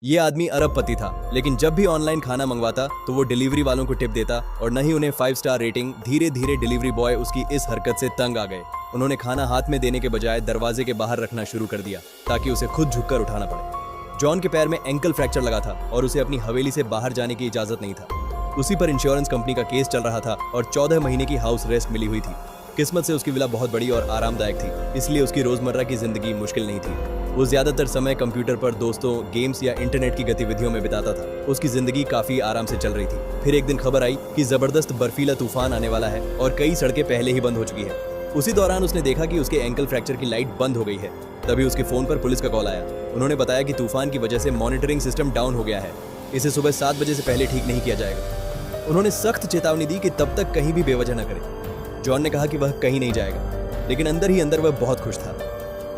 ये आदमी अरबपति था, लेकिन जब भी ऑनलाइन खाना मंगवाता तो वो डिलीवरी वालों को टिप देता और न ही उन्हें 5 स्टार रेटिंग। धीरे धीरे डिलीवरी बॉय उसकी इस हरकत से तंग आ गए। उन्होंने खाना हाथ में देने के बजाय दरवाजे के बाहर रखना शुरू कर दिया ताकि उसे खुद झुककर उठाना पड़े। जॉन के पैर में एंकल फ्रैक्चर लगा था और उसे अपनी हवेली से बाहर जाने की इजाजत नहीं था। उसी पर इंश्योरेंस कंपनी का केस चल रहा था और 14 महीने की हाउस रेस्ट मिली हुई थी। किस्मत से उसकी विला बहुत बड़ी और आरामदायक थी, इसलिए उसकी रोजमर्रा की जिंदगी मुश्किल नहीं थी। वो ज्यादातर समय कंप्यूटर पर दोस्तों, गेम्स या इंटरनेट की गतिविधियों में बिताता था। उसकी जिंदगी काफी आराम से चल रही थी। फिर एक दिन खबर आई कि जबरदस्त बर्फीला तूफान आने वाला है और कई सड़कें पहले ही बंद हो चुकी है। उसी दौरान उसने देखा कि उसके एंकल फ्रैक्चर की लाइट बंद हो गई है। तभी उसके फोन पर पुलिस का कॉल आया। उन्होंने बताया कि तूफान की वजह से मॉनिटरिंग सिस्टम डाउन हो गया है। इसे सुबह 7 बजे से पहले ठीक नहीं किया जाएगा। उन्होंने सख्त चेतावनी दी कि तब तक कहीं भी बेवजह न करे। जॉन ने कहा कि वह कहीं नहीं जाएगा, लेकिन अंदर ही अंदर वह बहुत खुश था।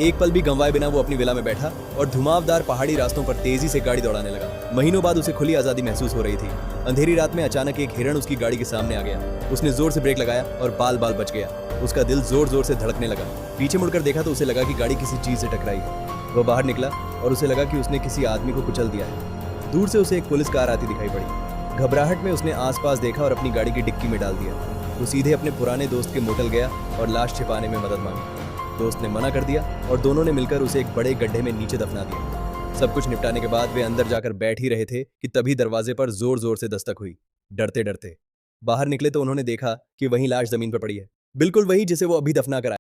एक पल भी गंवाए बिना वो अपनी विला में बैठा और घुमावदार पहाड़ी रास्तों पर तेजी से गाड़ी दौड़ाने लगा। महीनों बाद उसे खुली आजादी महसूस हो रही थी। अंधेरी रात में अचानक एक हिरण उसकी गाड़ी के सामने आ गया। उसने जोर से ब्रेक लगाया और बाल बाल बच गया। उसका दिल जोर जोर से धड़कने लगा। पीछे मुड़कर देखा तो उसे लगा कि गाड़ी किसी चीज से टकराई है। वह बाहर निकला और उसे लगा कि उसने किसी आदमी को कुचल दिया है। दूर से उसे एक पुलिस कार आती दिखाई पड़ी। घबराहट में उसने आसपास देखा और अपनी गाड़ी की डिक्की में डाल दिया। वो सीधे अपने पुराने दोस्त के मोटल गया और लाश छिपाने में मदद मांगी। दोस्त ने मना कर दिया और दोनों ने मिलकर उसे एक बड़े गड्ढे में नीचे दफना दिया। सब कुछ निपटाने के बाद वे अंदर जाकर बैठ ही रहे थे कि तभी दरवाजे पर जोर जोर से दस्तक हुई। डरते डरते बाहर निकले तो उन्होंने देखा कि वहीं लाश जमीन पर पड़ी है, बिल्कुल वही जिसे वो अभी दफना कर आए।